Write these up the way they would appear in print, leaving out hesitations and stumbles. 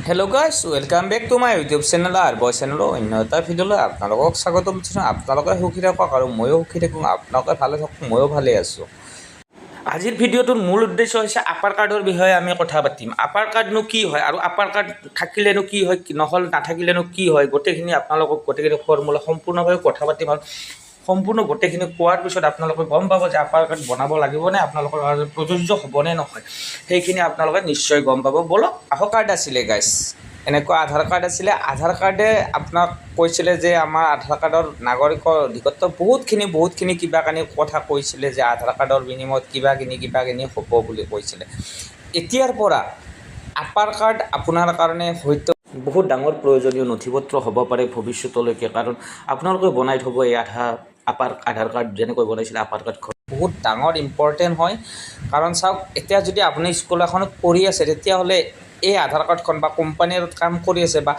Hello' guys, welcome back to my YouTube channel আৰু বয় চেনেলৰ অন্য এটা ভিডিঅ'লৈ আপোনালোকক স্বাগতম জনাইছোঁ। আপোনালোকে সুখী থাকক আৰু ময়ো সুখী থাকক, আপোনালোকে ভালে থাকক, ময়ো ভালে আছোঁ। আজিৰ ভিডিঅ'টোৰ মূল উদ্দেশ্য হৈছে আপাৰ কাৰ্ডৰ বিষয়ে আমি কথা পাতিম। আপাৰ কাৰ্ডনো কি হয় আৰু আপাৰ কাৰ্ড থাকিলেনো কি হয়, নাথাকিলেনো কি হয়, গোটেইখিনি আপোনালোকক গোটেইখিনি ফৰ্মুলা সম্পূৰ্ণভাৱে কথা পাতিম। আৰু সম্পূৰ্ণ গোটেইখিনি কোৱাৰ পিছত আপোনালোকে গম পাব যে আপাৰ কাৰ্ড বনাব লাগিবনে, আপোনালোকৰ কাৰণে প্ৰযোজ্য হ'বনে নহয়, সেইখিনি আপোনালোকে নিশ্চয় গম পাব। বলক, আধাৰ কাৰ্ড আছিলে গাইছ, এনেকুৱা আধাৰ কাৰ্ড আছিলে। আধাৰ কাৰ্ডে আপোনাক কৈছিলে যে আমাৰ আধাৰ কাৰ্ডৰ নাগৰিকৰ অধিকত্ব বহুতখিনি কিবা কানি কথা কৈছিলে যে আধাৰ কাৰ্ডৰ বিনিময়ত কিবা কিনি হ'ব বুলি কৈছিলে। এতিয়াৰ পৰা আপাৰ কাৰ্ড আপোনাৰ কাৰণে হয়তো বহুত ডাঙৰ প্ৰয়োজনীয় নথিপত্ৰ হ'ব পাৰে ভৱিষ্যতলৈকে, কাৰণ আপোনালোকে বনাই থ'ব এই আধাৰ কাৰ্ড যেনেকৈ বনাইছিলে আপাৰ কাৰ্ডখন বহুত ডাঙৰ ইম্পৰ্টেণ্ট হয়। কাৰণ চাওক, এতিয়া যদি আপুনি স্কুল এখনত পঢ়ি আছে তেতিয়াহ'লে এই আধাৰ কাৰ্ডখন বা কোম্পানীৰ কাম কৰি আছে বা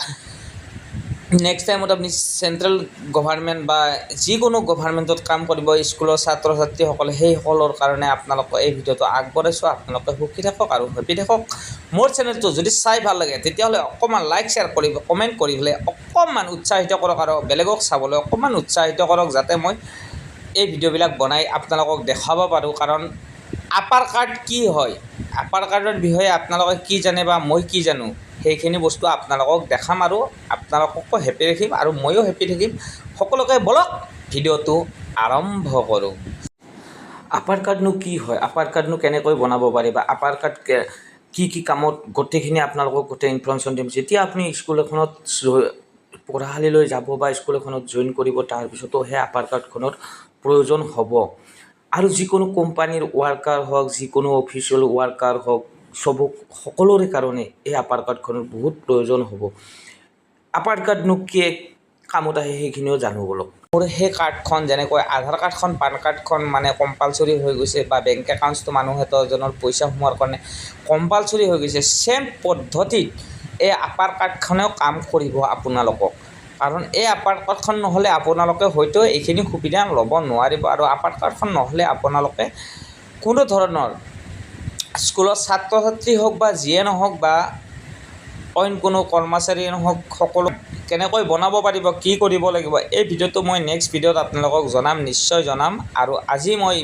নেক্সট টাইমত আপুনি চেণ্ট্ৰেল গভাৰ্ণমেণ্ট বা যিকোনো গভাৰ্ণমেণ্টত কাম কৰিব স্কুলৰ ছাত্ৰ ছাত্ৰীসকলে, সেইসকলৰ কাৰণে আপোনালোকে এই ভিডিঅ'টো আগবঢ়াইছোঁ। আপোনালোকে সুখী থাকক আৰু হেপী থাকক। মোৰ চেনেলটো যদি চাই ভাল লাগে তেতিয়াহ'লে অকণমান লাইক শ্বেয়াৰ কৰিব, কমেণ্ট কৰি পেলাই অকণমান উৎসাহিত কৰক আৰু বেলেগক চাবলৈ অকণমান উৎসাহিত কৰক, যাতে মই এই ভিডিঅ'বিলাক বনাই আপোনালোকক দেখাব পাৰোঁ। কাৰণ আপাৰ কাৰ্ড কি হয়, আপাৰ কাৰ্ডৰ বিষয়ে আপোনালোকে কি জানে বা মই কি জানো, সেইখিনি বস্তু আপোনালোকক দেখাম আৰু আপোনালোককো হেপী ৰাখিম আৰু ময়ো হেপী থাকিম। সকলোকে বলক ভিডিঅ'টো আৰম্ভ কৰোঁ। আপাৰ কাৰ্ডনো কি হয়, আপাৰ কাৰ্ডনো কেনেকৈ বনাব পাৰি বা আপাৰ কাৰ্ড কি কামত, গোটেইখিনি আপোনালোকক গোটেই ইনফৰমেশ্যন দিম। যেতিয়া আপুনি স্কুল এখনত পঢ়াশালীলৈ যাব বা স্কুল এখনত জইন কৰিব, তাৰপিছতো সেই আপাৰ কাৰ্ডখনৰ প্ৰয়োজন হ'ব। আৰু যিকোনো কোম্পানীৰ ৱাৰ্কাৰ হওক, যিকোনো অফিচিয়েল ৱাৰ্কাৰ হওক, সকলোৰে কাৰণে এই আপাৰ কাৰ্ডখনৰ বহুত প্ৰয়োজন হ'ব। আপাৰ কাৰ্ডনো কি কামত আহে সেইখিনিও জানো বলক। মোৰ সেই কাৰ্ডখন যেনেকৈ আধাৰ কাৰ্ডখন, পান কাৰ্ডখন মানে কম্পালচৰি হৈ গৈছে, বা বেংক একাউণ্টছটো মানুহ এজনৰ পইচা সোমোৱাৰ কাৰণে কম্পালচৰি হৈ গৈছে, ছেম পদ্ধতিত এই আপাৰ কাৰ্ডখনেও কাম কৰিব আপোনালোকক। কাৰণ এই আপাৰ কাৰ্ডখন নহ'লে আপোনালোকে হয়তো এইখিনি সুবিধা ল'ব নোৱাৰিব। আৰু আপাৰ কাৰ্ডখন নহ'লে আপোনালোকে কোনো ধৰণৰ স্কুলৰ ছাত্ৰ ছাত্ৰী হওক বা যিয়ে নহওক বা অইন কোনো কৰ্মচাৰীয়ে নহওক, সকলো কেনেকৈ বনাব পাৰিব, কি কৰিব লাগিব, এই ভিডিঅ'টো মই নেক্সট ভিডিঅ'ত আপোনালোকক জনাম, নিশ্চয় জনাম। আৰু আজি মই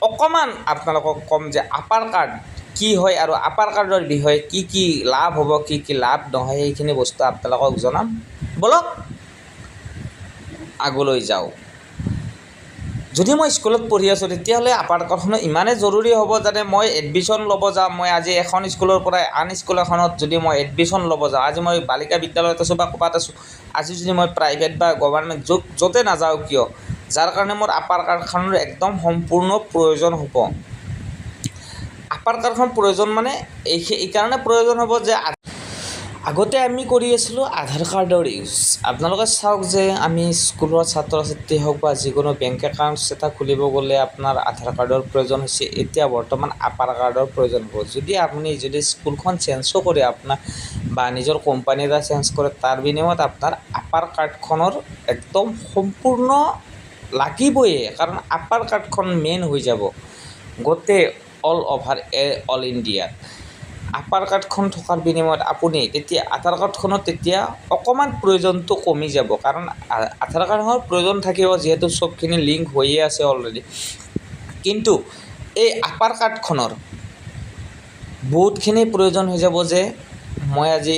অকণমান আপোনালোকক ক'ম যে আপাৰ কাৰ্ড কি হয় আৰু আপাৰ কাৰ্ডৰ বিষয়ে কি লাভ হ'ব, কি লাভ নহয়, সেইখিনি বস্তু আপোনালোকক জনাম। বলক আগলৈ যাওঁ। যদি মই স্কুলত পঢ়ি আছোঁ তেতিয়াহ'লে আপাৰ কাৰ্ডখন ইমানেই জৰুৰী হ'ব, যাতে মই এডমিশ্যন ল'ব যাওঁ, মই আজি এখন স্কুলৰ পৰা আন স্কুল এখনত যদি মই এডমিশ্যন ল'ব যাওঁ, আজি মই বালিকা বিদ্যালয়ত আছোঁ বা ক'ৰবাত আছোঁ, আজি যদি মই প্ৰাইভেট বা গভৰ্ণমেণ্ট য'তে নাযাওঁ কিয়, যাৰ কাৰণে মোৰ আপাৰ কাৰ্ডখনৰ একদম সম্পূৰ্ণ প্ৰয়োজন হ'ব। আপাৰ কাৰ্ডখন প্ৰয়োজন মানে এইকাৰণে প্ৰয়োজন হ'ব যে আগতে আমি কৰি আছিলোঁ আধাৰ কাৰ্ডৰ ইউজ। আপোনালোকে চাওক যে আমি স্কুলৰ ছাত্ৰ ছাত্ৰী হওক বা যিকোনো বেংক একাউণ্টছ এটা খুলিব গ'লে আপোনাৰ আধাৰ কাৰ্ডৰ প্ৰয়োজন হৈছে। এতিয়া বৰ্তমান আপাৰ কাৰ্ডৰ প্ৰয়োজন হ'ব। আপুনি যদি স্কুলখন চেঞ্জো কৰে আপোনাৰ বা নিজৰ কোম্পানী এটা চেঞ্জ কৰে, তাৰ বিনিময়ত আপোনাৰ আপাৰ কাৰ্ডখনৰ একদম সম্পূৰ্ণ লাগিবই। কাৰণ আপাৰ কাৰ্ডখন মেইন হৈ যাব গোটেই অল ইণ্ডিয়াত। আপাৰ কাৰ্ডখন থকাৰ বিনিময়ত আপুনি তেতিয়া আধাৰ কাৰ্ডখনত তেতিয়া অকণমান প্ৰয়োজনটো কমি যাব। কাৰণ আধাৰ কাৰ্ডখনৰ প্ৰয়োজন থাকিব যিহেতু চবখিনি লিংক হৈয়ে আছে অলৰেডি। কিন্তু এই আপাৰ কাৰ্ডখনৰ বহুতখিনি প্ৰয়োজন হৈ যাব যে মই আজি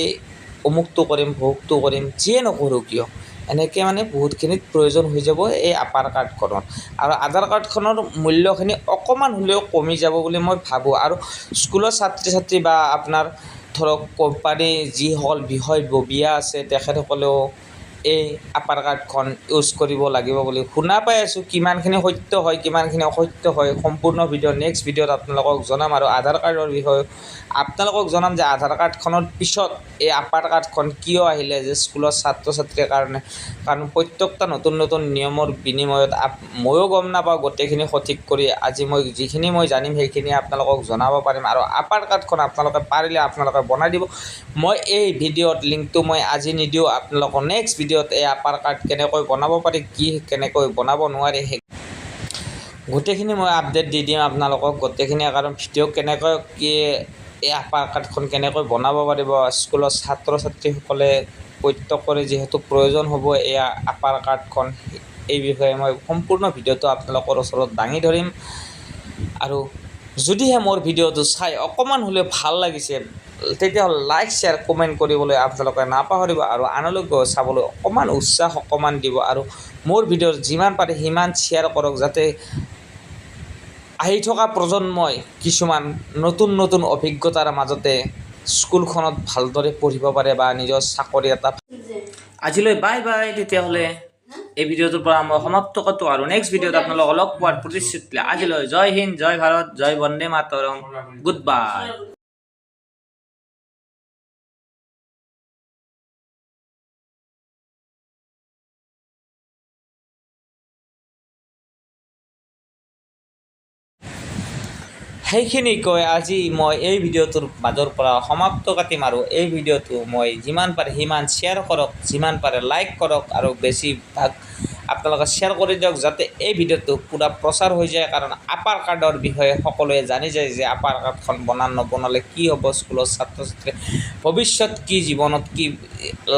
অমুকটো কৰিম, ভোগটো কৰিম, যিয়ে নকৰোঁ কিয়, এনেকৈ মানে বহুতখিনিত প্ৰয়োজন হৈ যাব এই আপাৰ কাৰ্ডখনত। আৰু আধাৰ কাৰ্ডখনৰ মূল্যখিনি অকণমান হ'লেও কমি যাব বুলি মই ভাবোঁ। আৰু স্কুলৰ ছাত্ৰী ছাত্ৰী বা আপোনাৰ ধৰক কোম্পানী যিসকল বিষয়ববীয়া আছে, তেখেতসকলেও এই আপাৰ কাৰ্ডখন ইউজ কৰিব লাগিব বুলি শুনা পাই আছোঁ। কিমানখিনি সত্য হয়, কিমানখিনি অসত্য হয়, সম্পূৰ্ণ ভিডিঅ' নেক্সট ভিডিঅ'ত আপোনালোকক জনাম। আৰু আধাৰ কাৰ্ডৰ বিষয়ে আপোনালোকক জনাম যে আধাৰ কাৰ্ডখনৰ পিছত এই আপাৰ কাৰ্ডখন কিয় আহিলে, যে স্কুলৰ ছাত্ৰ ছাত্ৰীৰ কাৰণে। কাৰণ প্ৰত্যেকটা নতুন নিয়মৰ বিনিময়ত ময়ো গম নাপাওঁ গোটেইখিনি সঠিক কৰি। আজি যিখিনি মই জানিম সেইখিনি আপোনালোকক জনাব পাৰিম। আৰু আপাৰ কাৰ্ডখন আপোনালোকে পাৰিলে আপোনালোকে বনাই দিব। মই এই ভিডিঅ'ত লিংকটো মই আজি নিদিওঁ, আপোনালোকৰ নেক্সট ভিডিঅ'ত এই আপাৰ কাৰ্ড কেনেকৈ বনাব পাৰি, কেনেকৈ বনাব নোৱাৰি, গোটেইখিনি মই আপডেট দি দিম আপোনালোকক গোটেইখিনি। কাৰণ ভিডিঅ' কেনেকৈ কি এই আপাৰ কাৰ্ডখন কেনেকৈ বনাব পাৰিব। স্কুলৰ ছাত্ৰ ছাত্ৰীসকলে প্ৰত্যেকৰে যিহেতু প্ৰয়োজন হ'ব এয়া আপাৰ কাৰ্ডখন, এই বিষয়ে মই সম্পূৰ্ণ ভিডিঅ'টো আপোনালোকৰ ওচৰত দাঙি ধৰিম। আৰু যদিহে মোৰ ভিডিঅ'টো চাই অকণমান হ'লেও ভাল লাগিছে তেতিয়াহ'লে লাইক শ্বেয়াৰ কমেণ্ট কৰিবলৈ আপোনালোকে নাপাহৰিব আৰু আনলৈকো চাবলৈ অকণমান উৎসাহ অকণমান দিব আৰু মোৰ ভিডিঅ'ত যিমান পাৰে সিমান শ্বেয়াৰ কৰক, যাতে আহি থকা প্ৰজন্মই কিছুমান নতুন নতুন অভিজ্ঞতাৰ মাজতে স্কুলখনত ভালদৰে পঢ়িব পাৰে বা নিজৰ চাকৰি এটা। আজিলৈ বাই বাই। তেতিয়াহ'লে এই ভিডিঅ'টোৰ পৰা মই সমাপ্ত কৰোঁ আৰু নেক্সট ভিডিঅ'ত আপোনালোকক লগ পোৱাৰ প্ৰতিশ্ৰুতি আজিলৈ জয় হিন্দ, জয় ভাৰত, জয় বন্দে মাতৰম, গুড বাই। সেইখিনি কৈ আজি মই এই ভিডিঅ'টোৰ মাজৰ পৰা সমাপ্ত কাটিম আৰু এই ভিডিঅ'টো মই যিমান পাৰে সিমান শ্বেয়াৰ কৰক, যিমান পাৰে লাইক কৰক আৰু বেছিভাগ আপোনালোকে শ্বেয়াৰ কৰি দিয়ক, যাতে এই ভিডিঅ'টো পূৰা প্ৰচাৰ হৈ যায়। কাৰণ আপাৰ কাৰ্ডৰ বিষয়ে সকলোৱে জানি যায় যে আপাৰ কাৰ্ডখন নবনালে কি হ'ব, স্কুলৰ ছাত্ৰ ছাত্ৰীৰ ভৱিষ্যত কি, জীৱনত কি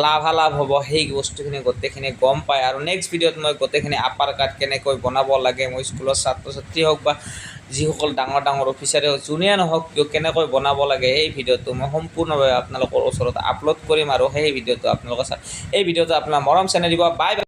লাভালাভ হ'ব, সেই বস্তুখিনি গোটেইখিনি গম পায়। আৰু নেক্সট ভিডিঅ'ত মই গোটেইখিনি আপাৰ কাৰ্ড কেনেকৈ বনাব লাগে, মই স্কুলৰ ছাত্ৰ ছাত্ৰী হওক বা যিসকল ডাঙৰ ডাঙৰ অফিচাৰে যোনে নহওক কিয় কেনেকৈ বনাব লাগে, এই ভিডিঅ'টো মই সম্পূৰ্ণভাৱে আপোনালোকৰ ওচৰত আপলোড কৰিম আৰু সেই ভিডিঅ'টো আপোনালোকে এই ভিডিঅ'টো আপোনাৰ মৰম চেনেহ দিব। Bye bye.